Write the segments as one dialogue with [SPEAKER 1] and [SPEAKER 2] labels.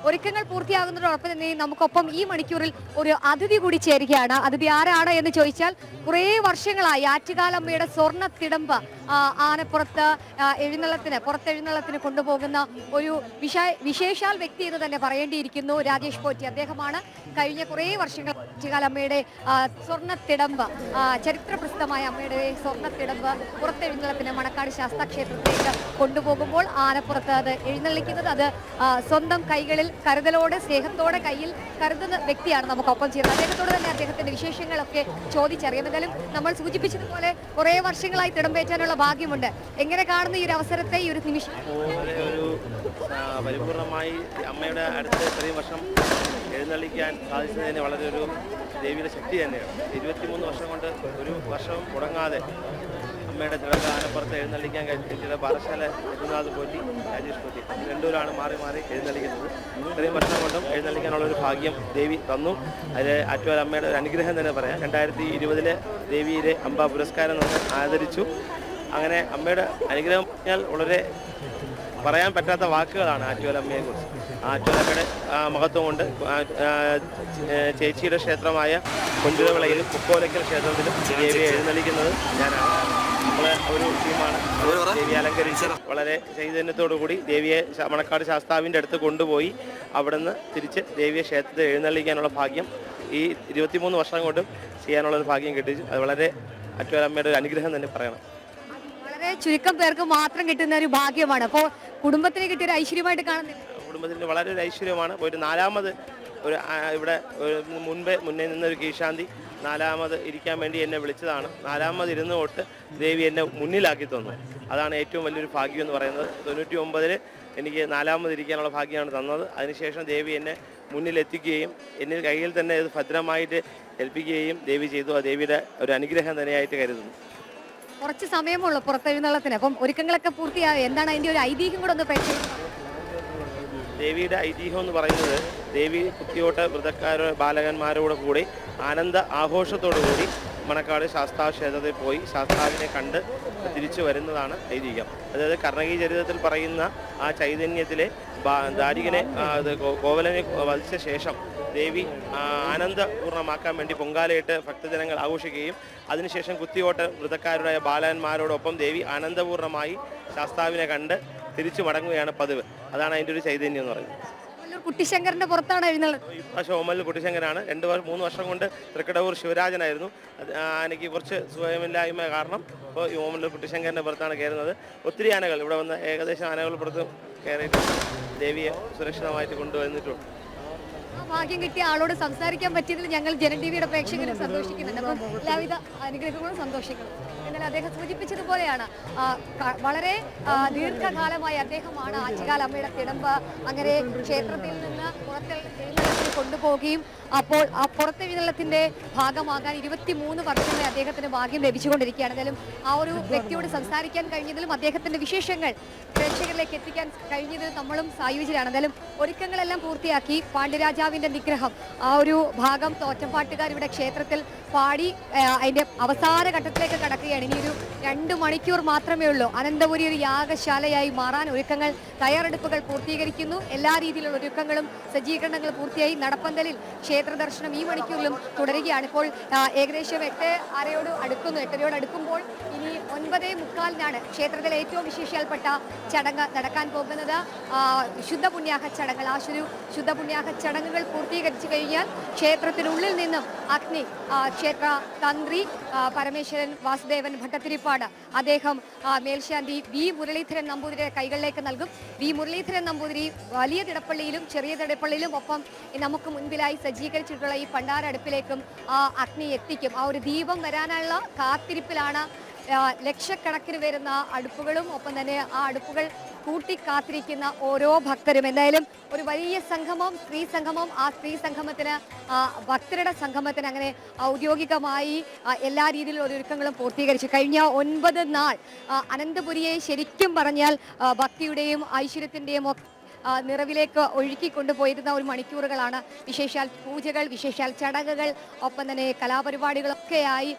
[SPEAKER 1] ഒരുക്കങ്ങൾ പൂർത്തിയാകുന്നതോടൊപ്പം തന്നെ നമുക്കൊപ്പം ഈ മണിക്കൂറിൽ ഒരു അതിഥി കൂടി ചേരുകയാണ്. അതിഥി ആരാണ് എന്ന് ചോദിച്ചാൽ, കുറേ വർഷങ്ങളായി ആറ്റുകാലമ്മയുടെ സ്വർണ്ണ തിടമ്പ് ആനപ്പുറത്ത് പുറത്തെഴുന്നള്ളത്തിന് കൊണ്ടുപോകുന്ന ഒരു വിശേഷാൽ വ്യക്തി എന്ന് തന്നെ പറയേണ്ടിയിരിക്കുന്നു. രാജേഷ് പോറ്റി അദ്ദേഹമാണ് കഴിഞ്ഞ കുറേ വർഷങ്ങൾ ആറ്റുകാലമ്മയുടെ സ്വർണ്ണത്തിടമ്പ്, ചരിത്രപ്രസിദ്ധമായ അമ്മയുടെ സ്വർണ്ണത്തിടമ്പ് പുറത്തെഴുന്നള്ളത്തിന് മണക്കാട് ശാസ്താക്ഷേത്രത്തിലേക്ക് കൊണ്ടുപോകുമ്പോൾ ആനപ്പുറത്ത് അത് എഴുന്നള്ളിക്കുന്നത്. അത് സ്വന്തം കൈകളിൽ കരുതലോടെ സ്നേഹത്തോടെ കയ്യിൽ കരുതുന്ന വ്യക്തിയാണ് നമുക്കൊപ്പം ചെയ്യുന്നത്. അദ്ദേഹത്തോട് തന്നെ അദ്ദേഹത്തിന്റെ വിശേഷങ്ങളൊക്കെ ചോദിച്ചറിയാം. എന്തായാലും നമ്മൾ സൂചിപ്പിച്ചതുപോലെ കുറേ വർഷങ്ങളായി തിടമ്പേറ്റാനുള്ള ഭാഗ്യമുണ്ട്. എങ്ങനെ കാണുന്നു ഈ ഒരു അവസരത്തെ, ഈ ഒരു നിമിഷം?
[SPEAKER 2] പരിപൂർണമായി അമ്മയുടെ അടുത്ത് ഇത്രയും വർഷം എഴുന്നള്ളിക്കാൻ സാധിച്ചതിന് വളരെ ഒരു ദേവിയുടെ ശക്തി തന്നെയാണ്. 23 വർഷം കൊണ്ട് ഒരു വർഷവും മുടങ്ങാതെ അമ്മയുടെ തിടമ്പ് ആനപ്പുറത്ത് എഴുന്നള്ളിക്കാൻ കഴിഞ്ഞിട്ട് പാറശാല രഘുനാഥ് പോറ്റി, രാജേഷ് പോറ്റി രണ്ടുപേരാണ് മാറി മാറി എഴുന്നള്ളിക്കുന്നത്. ഇത്രയും വർഷം കൊണ്ടും എഴുന്നള്ളിക്കാനുള്ളൊരു ഭാഗ്യം ദേവി തന്നു. അതിൽ ആറ്റുകാൽ അമ്മയുടെ ഒരു അനുഗ്രഹം തന്നെ പറയാം. 2020 ദേവിയുടെ അമ്പ പുരസ്കാരം നമ്മൾ ആദരിച്ചു. അങ്ങനെ അമ്മയുടെ അനുഗ്രഹം പറഞ്ഞാൽ വളരെ പറയാൻ പറ്റാത്ത വാക്കുകളാണ് ആറ്റുകാൽ അമ്മയെക്കുറിച്ച്. ആറ്റുകാൽ അമ്മയുടെ മഹത്വം കൊണ്ട് ചേച്ചിയുടെ ക്ഷേത്രമായ കൊഞ്ചുരവിളയിലും മുക്കോലക്കൽ ക്ഷേത്രത്തിലും ദേവിയെ എഴുന്നള്ളിക്കുന്നത് ഞാനാണ്. നമ്മളെ ഒരു ടീമാണ് ദേവിയെ അലങ്കരിച്ച് വളരെ ചൈതന്യത്തോടു കൂടി ദേവിയെ മണക്കാട് ശാസ്താവിൻ്റെ അടുത്ത് കൊണ്ടുപോയി അവിടുന്ന് തിരിച്ച് ദേവിയെ ക്ഷേത്രത്തിൽ എഴുന്നള്ളിക്കാനുള്ള ഭാഗ്യം ഈ 23 വർഷം കൊണ്ടും ചെയ്യാനുള്ളൊരു ഭാഗ്യം കിട്ടിച്ചു. അത് വളരെ ആറ്റുകാൽ അമ്മയുടെ ഒരു അനുഗ്രഹം തന്നെ പറയണം.
[SPEAKER 1] വളരെ ചുരുക്കം പേർക്ക് മാത്രം കിട്ടുന്ന ഒരു ഭാഗ്യമാണ്. അപ്പോൾ കുടുംബത്തിന് കിട്ടിയ ഒരു ഐശ്വര്യമായിട്ട് കാണുന്നില്ല?
[SPEAKER 2] കുടുംബത്തിന് വളരെ ഒരു ഐശ്വര്യമാണ്. ഒരു നാലാമത് ഇവിടെ മുന്നേ നിന്നൊരു കീഴ്ശാന്തി നാലാമത് ഇരിക്കാൻ വേണ്ടി എന്നെ വിളിച്ചതാണ്. നാലാമത് ഇരുന്ന് തൊട്ട് ദേവി എന്നെ മുന്നിലാക്കി തന്നു. അതാണ് ഏറ്റവും വലിയൊരു ഭാഗ്യം എന്ന് പറയുന്നത്. 99 എനിക്ക് നാലാമത് ഇരിക്കാനുള്ള ഭാഗ്യമാണ് തന്നത്. അതിനുശേഷം ദേവി എന്നെ മുന്നിലെത്തിക്കുകയും എന്നിൽ കയ്യിൽ തന്നെ ഇത് ഭദ്രമായിട്ട് ഏൽപ്പിക്കുകയും ദേവി ചെയ്തു. ആ ദേവിയുടെ ഒരു അനുഗ്രഹം തന്നെയായിട്ട് കരുതുന്നു.
[SPEAKER 1] കുറച്ച് സമയമുള്ളൂ പുറത്തെഴുന്നള്ളത്തിന്. അപ്പം ഒരുക്കങ്ങളൊക്കെ പൂർത്തിയായി. എന്താണ് അതിൻ്റെ ഒരു ഐതിഹ്യം കൂടെ ഒന്ന് പ്രേക്ഷകർ?
[SPEAKER 2] ദേവിയുടെ ഐതിഹ്യം എന്ന് പറയുന്നത്, ദേവി കുത്തിയോട്ട ബാലകന്മാരോട് കൂടി ആനന്ദ ആഘോഷത്തോടു കൂടി മണക്കാട് ശാസ്താ ക്ഷേത്രത്തിൽ പോയി ശാസ്താവിനെ കണ്ട് തിരിച്ചു വരുന്നതാണ് ഐതിഹ്യം. അതായത് കർണകീ ചരിത്രത്തിൽ പറയുന്ന ആ ചൈതന്യത്തിലെ ദാരികനെ കോവലനെ വധിച്ച ശേഷം ദേവി ആനന്ദപൂർണ്ണമാക്കാൻ വേണ്ടി പൊങ്കാലയിട്ട് ഭക്തജനങ്ങൾ ആഘോഷിക്കുകയും അതിനുശേഷം കുത്തിയോട്ട വൃതക്കാരുടെ ബാലന്മാരോടൊപ്പം ദേവി ആനന്ദപൂർണ്ണമായി ശാസ്താവിനെ കണ്ട് തിരിച്ചു മടങ്ങുകയാണ് പതിവ്. അതാണ് അതിൻ്റെ ഒരു ചൈതന്യം എന്ന് പറയുന്നത്.
[SPEAKER 1] കുട്ടിശങ്കരന്റെ പുറത്താണ് എഴുന്നള്ളത്.
[SPEAKER 2] ഇപ്രാവശ്യം ഓമലിൽ കുട്ടിശങ്കരാണ്. 3 വർഷം കൊണ്ട് തൃക്കടവൂർ ശിവരാജനായിരുന്നു. എനിക്ക് കുറച്ച് സുഖമില്ലായ്മ കാരണം ഇപ്പോൾ ഈ ഓമലിൽ കുട്ടിശങ്കരൻ്റെ പുറത്താണ് കയറുന്നത്. ഒത്തിരി ആനകൾ ഇവിടെ വന്ന് ഏകദേശം ആനകൾ പുറത്ത് കയറിയിട്ട് ദേവിയെ സുരക്ഷിതമായിട്ട് കൊണ്ടുവന്നിട്ടുണ്ട്.
[SPEAKER 1] ഭാഗ്യം കിട്ടിയ ആളോട് സംസാരിക്കാൻ പറ്റിയതിൽ ഞങ്ങൾ ജനം ടിവിയുടെ പ്രേക്ഷകരും സന്തോഷിക്കുന്നുണ്ട്. അപ്പം എല്ലാവിധ അനുഗ്രഹങ്ങളും സന്തോഷിക്കുന്നു. എന്നാൽ അദ്ദേഹം സൂചിപ്പിച്ചതുപോലെയാണ് വളരെ ദീർഘകാലമായി അദ്ദേഹമാണ് ആറ്റുകാൽ അമ്മയുടെ തിടമ്പ് അങ്ങനെ ക്ഷേത്രത്തിൽ നിന്ന് പുറത്തെഴുന്നള്ളത്തിന് കൊണ്ടുപോവുകയും അപ്പോൾ ആ പുറത്തെഴുന്നള്ളത്തിന്റെ ഭാഗമാകാൻ 23 വർഷമായി അദ്ദേഹത്തിന് ഭാഗ്യം ലഭിച്ചുകൊണ്ടിരിക്കുകയാണ്. എന്തായാലും ആ ഒരു വ്യക്തിയോട് സംസാരിക്കാൻ കഴിഞ്ഞതിലും അദ്ദേഹത്തിന്റെ വിശേഷങ്ങൾ പ്രേക്ഷകരിലേക്ക് എത്തിക്കാൻ കഴിഞ്ഞതിൽ നമ്മളും സായുജ്യരാണ്. എന്തായാലും ഒരുക്കങ്ങളെല്ലാം പൂർത്തിയാക്കി പാണ്ഡ്യരാജാവിന്റെ നിഗ്രഹം ആ ഒരു ഭാഗം തോറ്റംപാട്ടുകാർ ഇവിടെ ക്ഷേത്രത്തിൽ പാടി അതിന്റെ അവസാന ഘട്ടത്തിലേക്ക് കടക്കുകയാണ്. ഇനിയൊരു 2 മണിക്കൂർ മാത്രമേ ഉള്ളൂ. അനന്തപുരി ഒരു യാഗശാലയായി മാറാൻ ഒരുക്കങ്ങൾ തയ്യാറെടുപ്പുകൾ പൂർത്തീകരിക്കുന്നു. എല്ലാ രീതിയിലുള്ള ഒരുക്കങ്ങളും സജ്ജീകരണങ്ങളും പൂർത്തിയായി. നടപ്പന്തലിൽ ക്ഷേത്ര ദർശനം ഈ മണിക്കൂറിലും തുടരുകയാണ്. ഇപ്പോൾ ഏകദേശം 8:30 8:00 അടുക്കുമ്പോൾ ഇനി 9:45 ക്ഷേത്രത്തിലെ ഏറ്റവും വിശേഷപ്പെട്ട ചടങ്ങ് നടക്കാൻ പോകുന്നത്. ശുദ്ധ പുണ്യാഹ ചടങ്ങുകൾ. ആ ശുദ്ധ പുണ്യാഹ ചടങ്ങുകൾ പൂർത്തീകരിച്ചു കഴിഞ്ഞാൽ ക്ഷേത്രത്തിനുള്ളിൽ നിന്നും അഗ്നി ക്ഷേത്ര തന്ത്രി പരമേശ്വരൻ വാസുദേവൻ ഭട്ടത്തിരിപ്പാട് അദ്ദേഹം മേൽശാന്തി വി മുരളീധരൻ നമ്പൂതിരിയുടെ കൈകളിലേക്ക് നൽകും. വി മുരളീധരൻ നമ്പൂതിരി വലിയ തിടപ്പള്ളിയിലും ചെറിയ തിടപ്പള്ളിയിലും ഒപ്പം നമുക്ക് മുൻപിലായി സജ്ജീകരിച്ചിട്ടുള്ള ഈ പണ്ടാര അടുപ്പിലേക്കും ആ അഗ്നി എത്തിക്കും. ആ ഒരു ദീപം വരാനുള്ള കാത്തിരിപ്പിലാണ് ലക്ഷക്കണക്കിന് വരുന്ന അടുപ്പുകളും ഒപ്പം തന്നെ ആ അടുപ്പുകൾ കൂട്ടിക്കാത്തിരിക്കുന്ന ഓരോ ഭക്തരും. എന്തായാലും ഒരു വലിയ സംഗമം, സ്ത്രീ സംഗമം. ആ സ്ത്രീ സംഗമത്തിന് ഭക്തരുടെ സംഗമത്തിന് അങ്ങനെ ഔദ്യോഗികമായി എല്ലാ രീതിയിലുള്ള ഒരുക്കങ്ങളും പൂർത്തീകരിച്ചു. കഴിഞ്ഞ 9 നാൾ അനന്തപുരിയെ ശരിക്കും പറഞ്ഞാൽ ഭക്തിയുടെയും ഐശ്വര്യത്തിൻ്റെയും നിറവിലേക്ക് ഒഴുക്കിക്കൊണ്ടുപോയിരുന്ന ഒരു മണിക്കൂറുകളാണ്. വിശേഷാൽ പൂജകൾ, വിശേഷാൽ ചടങ്ങുകൾ, ഒപ്പം തന്നെ കലാപരിപാടികളൊക്കെയായി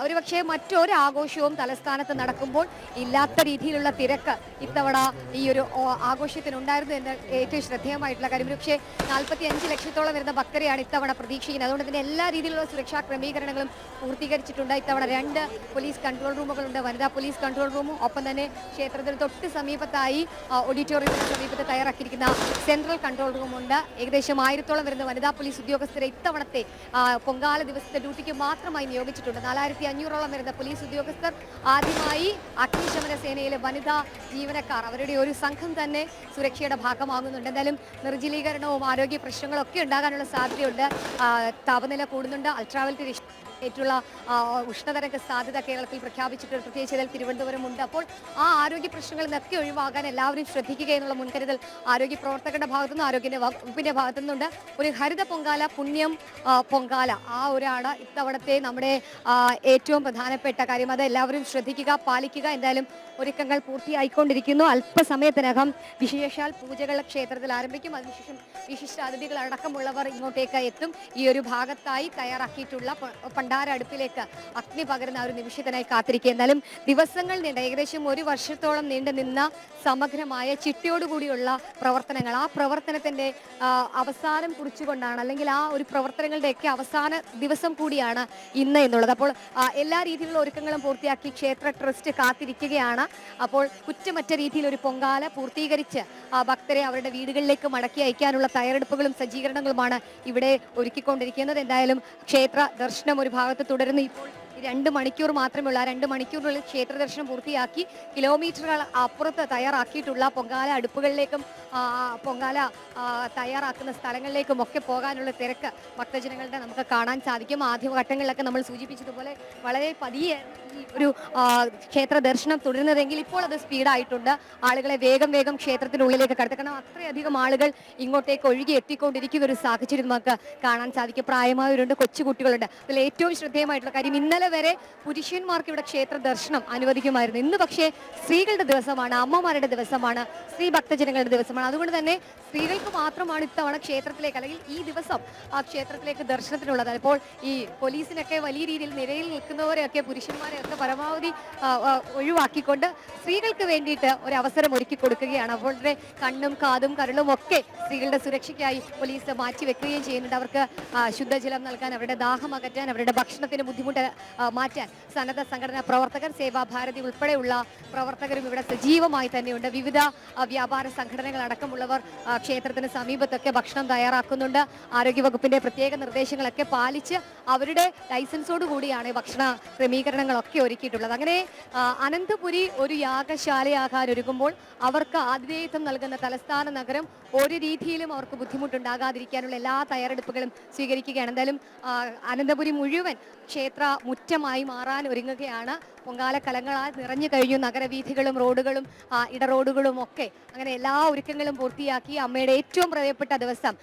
[SPEAKER 1] ഒരുപക്ഷെ മറ്റൊരു ആഘോഷവും തലസ്ഥാനത്ത് നടക്കുമ്പോൾ ഇല്ലാത്ത രീതിയിലുള്ള തിരക്ക് ഇത്തവണ ഈ ഒരു ആഘോഷത്തിനുണ്ടായിരുന്നു എന്ന് ഏറ്റവും ശ്രദ്ധേയമായിട്ടുള്ള കാര്യം. പക്ഷേ 45 ലക്ഷത്തോളം വരുന്ന ഭക്തരെയാണ് ഇത്തവണ പ്രതീക്ഷിക്കുന്നത്. അതുകൊണ്ട് തന്നെ എല്ലാ രീതിയിലുള്ള സുരക്ഷാ ക്രമീകരണങ്ങളും പൂർത്തീകരിച്ചിട്ടുണ്ട്. ഇത്തവണ 2 പോലീസ് കൺട്രോൾ റൂമുകളുണ്ട്, വനിതാ പോലീസ് കൺട്രോൾ റൂമും ഒപ്പം തന്നെ ക്ഷേത്രത്തിന് തൊട്ട് സമീപത്തായി ഓഡിറ്റോറിയത്തിന് സമീപത്ത് തയ്യാറാക്കിയിരിക്കുന്ന സെൻട്രൽ കൺട്രോൾ റൂമുണ്ട്. ഏകദേശം 1000-ഓളം വരുന്ന വനിതാ പോലീസ് ഉദ്യോഗസ്ഥരെ ഇത്തവണത്തെ പൊങ്കാല ദിവസത്തെ ഡ്യൂട്ടിക്ക് മാത്രമായി നിയോഗിച്ചിട്ടുണ്ട്. 4500-ഓളം വരുന്ന പോലീസ് ഉദ്യോഗസ്ഥർ, ആദ്യമായി അഗ്നിശമന സേനയിലെ വനിതാ ജീവനക്കാർ, അവരുടെ ഒരു സംഘം തന്നെ സുരക്ഷയുടെ ഭാഗമാകുന്നുണ്ട്. എന്തായാലും നിർജ്ജലീകരണവും ആരോഗ്യ പ്രശ്നങ്ങളും ഒക്കെ ഉണ്ടാകാനുള്ള സാധ്യതയുണ്ട്. താപനില കൂടുന്നുണ്ട്. അൾട്രാവയലറ്റ് ഏറ്റുള്ള ഉഷ്ണതരംഗ സാധ്യത കേരളത്തിൽ പ്രഖ്യാപിച്ചിട്ടുണ്ട്. പ്രത്യേകിച്ച് ഇതിൽ തിരുവനന്തപുരം ഉണ്ട്. അപ്പോൾ ആ ആരോഗ്യ പ്രശ്നങ്ങളിൽ നിന്നൊക്കെ ഒഴിവാകാൻ എല്ലാവരും ശ്രദ്ധിക്കുക എന്നുള്ള മുൻകരുതൽ ആരോഗ്യ പ്രവർത്തകരുടെ ഭാഗത്തുനിന്നും ആരോഗ്യ വകുപ്പിന്റെ ഭാഗത്തുനിന്നുണ്ട്. ഒരു ഹരിത പൊങ്കാല, പുണ്യം പൊങ്കാല, ആ ഒരാണ് ഇത്തവണത്തെ നമ്മുടെ ഏറ്റവും പ്രധാനപ്പെട്ട കാര്യം. അത് എല്ലാവരും ശ്രദ്ധിക്കുക, പാലിക്കുക. എന്തായാലും ഒരുക്കങ്ങൾ പൂർത്തിയായിക്കൊണ്ടിരിക്കുന്നു. അല്പസമയത്തിനകം വിശേഷാൽ പൂജകൾ ക്ഷേത്രത്തിൽ ആരംഭിക്കും. അതിനുശേഷം വിശിഷ്ട അതിഥികൾ അടക്കമുള്ളവർ ഇങ്ങോട്ടേക്ക് എത്തും. ഈ ഒരു ഭാഗത്തായി തയ്യാറാക്കിയിട്ടുള്ള ഭണ്ഡാര അടുപ്പിലേക്ക് അഗ്നി പകരുന്ന ഒരു നിമിഷത്തിനായി കാത്തിരിക്കുക. എന്നാലും ദിവസങ്ങൾ നീണ്ട, ഏകദേശം 1 വർഷത്തോളം നീണ്ടു നിന്ന സമഗ്രമായ ചിട്ടയോടുകൂടിയുള്ള പ്രവർത്തനങ്ങൾ, ആ പ്രവർത്തനത്തിന്റെ അവസാനം കുറിച്ചുകൊണ്ടാണ്, അല്ലെങ്കിൽ ആ ഒരു പ്രവർത്തനങ്ങളുടെയൊക്കെ അവസാന ദിവസം കൂടിയാണ് ഇന്ന് എന്നുള്ളത്. അപ്പോൾ എല്ലാ രീതിയിലുള്ള ഒരുക്കങ്ങളും പൂർത്തിയാക്കി ക്ഷേത്ര ട്രസ്റ്റ് കാത്തിരിക്കുകയാണ്. അപ്പോൾ കുറ്റമറ്റ രീതിയിൽ ഒരു പൊങ്കാല പൂർത്തീകരിച്ച് ഭക്തരെ അവരുടെ വീടുകളിലേക്ക് മടക്കി അയക്കാനുള്ള തയ്യാറെടുപ്പുകളും സജ്ജീകരണങ്ങളുമാണ് ഇവിടെ ഒരുക്കിക്കൊണ്ടിരിക്കുന്നത്. എന്തായാലും ക്ഷേത്ര ദർശനം ഒരു ഭാഗത്ത് തുടരുന്നു. ഇപ്പോൾ 2 മണിക്കൂർ മാത്രമേ ഉള്ളൂ. ആ 2 മണിക്കൂറിനുള്ളിൽ ക്ഷേത്ര ദർശനം പൂർത്തിയാക്കി കിലോമീറ്ററുകൾ അപ്പുറത്ത് തയ്യാറാക്കിയിട്ടുള്ള പൊങ്കാല അടുപ്പുകളിലേക്കും പൊങ്കാല തയ്യാറാക്കുന്ന സ്ഥലങ്ങളിലേക്കും ഒക്കെ പോകാനുള്ള തിരക്ക് ഭക്തജനങ്ങളുടെ നമുക്ക് കാണാൻ സാധിക്കും. ആദ്യഘട്ടങ്ങളിലൊക്കെ നമ്മൾ സൂചിപ്പിച്ചതുപോലെ വളരെ പതിയെ ഈ ഒരു ക്ഷേത്ര ദർശനം തുടരുന്നതെങ്കിൽ ഇപ്പോൾ അത് സ്പീഡായിട്ടുണ്ട്. ആളുകളെ വേഗം ക്ഷേത്രത്തിനുള്ളിലേക്ക് കടത്തി, കാരണം അത്രയധികം ആളുകൾ ഇങ്ങോട്ടേക്ക് ഒഴുകി എത്തിക്കൊണ്ടിരിക്കുന്ന ഒരു സാഹചര്യം നമുക്ക് കാണാൻ സാധിക്കും. പ്രായമായവരുണ്ട്, കൊച്ചുകുട്ടികളുണ്ട്. അതിൽ ഏറ്റവും ശ്രദ്ധേയമായിട്ടുള്ള കാര്യം, ഇന്നലെ വരെ പുരുഷന്മാർക്ക് ഇവിടെ ക്ഷേത്ര ദർശനം അനുവദിക്കുമായിരുന്നു. ഇന്ന് പക്ഷേ സ്ത്രീകളുടെ ദിവസമാണ്, അമ്മമാരുടെ ദിവസമാണ്, സ്ത്രീ ഭക്തജനങ്ങളുടെ ദിവസമാണ്. അതുകൊണ്ട് തന്നെ സ്ത്രീകൾക്ക് മാത്രമാണ് ഇത്തവണ ക്ഷേത്രത്തിലേക്ക്, അല്ലെങ്കിൽ ഈ ദിവസം ആ ക്ഷേത്രത്തിലേക്ക് ദർശനത്തിനുള്ളത്. അപ്പോൾ ഈ പോലീസിനൊക്കെ വലിയ രീതിയിൽ നിരയിൽ നിൽക്കുന്നവരെയൊക്കെ, പുരുഷന്മാരെയൊക്കെ പരമാവധി ഒഴിവാക്കിക്കൊണ്ട് സ്ത്രീകൾക്ക് വേണ്ടിയിട്ട് ഒരു അവസരം ഒരുക്കി കൊടുക്കുകയാണ്. അപ്പോൾ കണ്ണും കാതും കരളും ഒക്കെ സ്ത്രീകളുടെ സുരക്ഷയ്ക്കായി പോലീസ് മാറ്റിവെക്കുകയും ചെയ്യുന്നുണ്ട്. അവർക്ക് ശുദ്ധജലം നൽകാൻ, അവരുടെ ദാഹം അകറ്റാൻ, അവരുടെ ഭക്ഷണത്തിന് ബുദ്ധിമുട്ട് മാറ്റാൻ സന്നദ്ധ സംഘടനാ പ്രവർത്തകർ, സേവാഭാരതി ഉൾപ്പെടെയുള്ള പ്രവർത്തകരും ഇവിടെ സജീവമായി തന്നെയുണ്ട്. വിവിധ വ്യാപാര സംഘടനകൾ അടക്കമുള്ളവർ ക്ഷേത്രത്തിന് സമീപത്തൊക്കെ ഭക്ഷണം തയ്യാറാക്കുന്നുണ്ട്. ആരോഗ്യവകുപ്പിന്റെ പ്രത്യേക നിർദ്ദേശങ്ങളൊക്കെ പാലിച്ച് അവരുടെ ലൈസൻസോട് കൂടിയാണ് ഭക്ഷണ ക്രമീകരണങ്ങളൊക്കെ ഒരുക്കിയിട്ടുള്ളത്. അങ്ങനെ അനന്തപുരി ഒരു യാഗശാലയാകാൻ ഒരുങ്ങുമ്പോൾ അവർക്ക് ആതിഥേയത്വം നൽകുന്ന തലസ്ഥാന നഗരം ഒരു രീതിയിലും അവർക്ക് ബുദ്ധിമുട്ടുണ്ടാകാതിരിക്കാനുള്ള എല്ലാ തയ്യാറെടുപ്പുകളും സ്വീകരിക്കുകയാണ്. എന്തായാലും അനന്തപുരി മുഴുവൻ ക്ഷേത്ര മുറ്റമായി മാറാൻ ഒരുങ്ങുകയാണ്. പൊങ്കാല കലങ്ങളാൽ നിറഞ്ഞു കഴിഞ്ഞു നഗരവീഥികളും റോഡുകളും ഇടറോഡുകളും ഒക്കെ. അങ്ങനെ എല്ലാ ഒരുക്കങ്ങളും പൂർത്തിയാക്കി അമ്മയുടെ ഏറ്റവും പ്രിയപ്പെട്ട ദിവസം,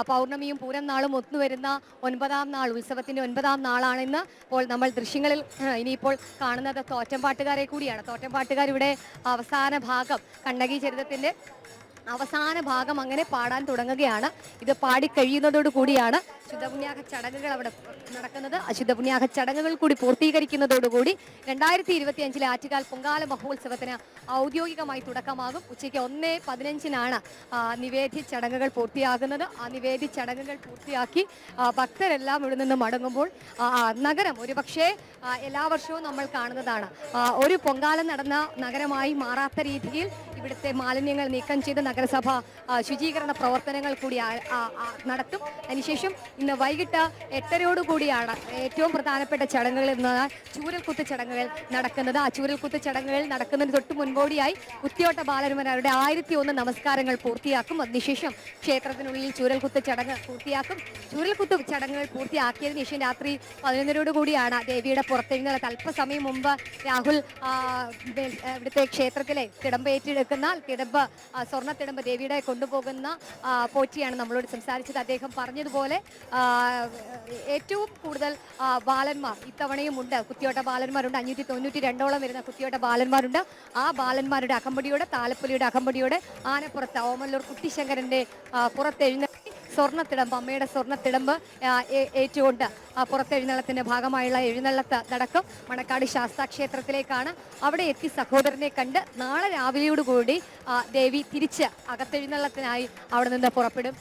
[SPEAKER 1] പൗർണമിയും പൂരം നാളും ഒത്തുവരുന്ന 9ാം നാൾ, ഉത്സവത്തിന്റെ 9ാം നാളാണിന്ന്. അപ്പോൾ നമ്മൾ ദൃശ്യങ്ങളിൽ ഇനിയിപ്പോൾ കാണുന്നത് തോറ്റംപാട്ടുകാരെ കൂടിയാണ്. തോറ്റംപാട്ടുകാർ ഇവിടെ അവസാന ഭാഗം, കണ്ണകി ചരിതത്തിന്റെ അവസാന ഭാഗം അങ്ങനെ പാടാൻ തുടങ്ങുകയാണ്. ഇത് പാടിക്കഴിയുന്നതോടു കൂടിയാണ് ശുദ്ധപുണ്യാഹ ചടങ്ങുകൾ അവിടെ നടക്കുന്നത്. അശുദ്ധപുണ്യാഹ ചടങ്ങുകൾ കൂടി പൂർത്തീകരിക്കുന്നതോടുകൂടി 2025 ആറ്റുകാൽ പൊങ്കാല മഹോത്സവത്തിന് ഔദ്യോഗികമായി തുടക്കമാകും. ഉച്ചയ്ക്ക് 1:15 നിവേദ്യ ചടങ്ങുകൾ പൂർത്തിയാകുന്നത്. ആ നിവേദ്യ ചടങ്ങുകൾ പൂർത്തിയാക്കി ഭക്തരെല്ലാം ഇവിടെ നിന്ന് മടങ്ങുമ്പോൾ നഗരം ഒരുപക്ഷെ എല്ലാ വർഷവും നമ്മൾ കാണുന്നതാണ്, ഒരു പൊങ്കാല നടന്ന നഗരമായി മാറാത്ത രീതിയിൽ ഇവിടുത്തെ മാലിന്യങ്ങൾ നീക്കം ചെയ്ത് നഗരസഭ ശുചീകരണ പ്രവർത്തനങ്ങൾ കൂടി നടത്തും. അതിനുശേഷം ഇന്ന് വൈകിട്ട് 8:30 കൂടിയാണ് ഏറ്റവും പ്രധാനപ്പെട്ട ചടങ്ങുകൾ എന്ന ചൂരൽക്കുത്ത് ചടങ്ങുകൾ നടക്കുന്നത്. ആ ചൂരൽക്കുത്ത് ചടങ്ങുകൾ നടക്കുന്നതിന് തൊട്ട് മുൻപോടിയായി കുത്തിയോട്ട ബാലന്മാരുടെ 1001 നമസ്കാരങ്ങൾ പൂർത്തിയാക്കും. അതിനുശേഷം ക്ഷേത്രത്തിനുള്ളിൽ ചൂരൽക്കുത്ത് ചടങ്ങ് പൂർത്തിയാക്കും. ചൂരൽക്കുത്ത് ചടങ്ങുകൾ പൂർത്തിയാക്കിയതിനു ശേഷം രാത്രി 11:00 കൂടിയാണ് ദേവിയുടെ പുറത്തെഴുന്നള്ളത്ത്. അല്പസമയം മുമ്പ് രാഹുൽ ഇവിടുത്തെ ക്ഷേത്രത്തിലെ തിടമ്പേറ്റെടുക്കുന്ന കൊണ്ടുപോകുന്ന തിടമ്പ് സ്വർണ്ണത്തിടമ്പ് ദേവിയുടെ കൊണ്ടുപോകുന്ന പോറ്റിയാണ് നമ്മളോട് സംസാരിച്ചത്. അദ്ദേഹം പറഞ്ഞതുപോലെ ഏറ്റവും കൂടുതൽ ബാലന്മാർ ഇത്തവണയും ഉണ്ട്. കുത്തിയോട്ട ബാലന്മാരുണ്ട്. 592 വരുന്ന കുത്തിയോട്ട ബാലന്മാരുണ്ട്. ആ ബാലന്മാരുടെ അകമ്പടിയോടെ, താലപ്പൊലിയുടെ അകമ്പടിയോടെ ആനപ്പുറത്ത് ഓമല്ലൂർ കുട്ടിശങ്കരന്റെ പുറത്തെഴുന്നള്ളി സ്വർണ്ണത്തിടമ്പ്, അമ്മയുടെ സ്വർണ്ണത്തിടമ്പ് ഏറ്റുകൊണ്ട് പുറത്തെഴുന്നള്ളത്തിന്റെ ഭാഗമായുള്ള എഴുന്നള്ളത്ത് നടക്കും. മണക്കാട് ശാസ്താക്ഷേത്രത്തിലേക്കാണ്. അവിടെ എത്തി സഹോദരനെ കണ്ട് നാളെ രാവിലെയോടുകൂടി ദേവി തിരിച്ച് അകത്തെഴുന്നള്ളത്തിനായി അവിടെ നിന്ന് പുറപ്പെടും.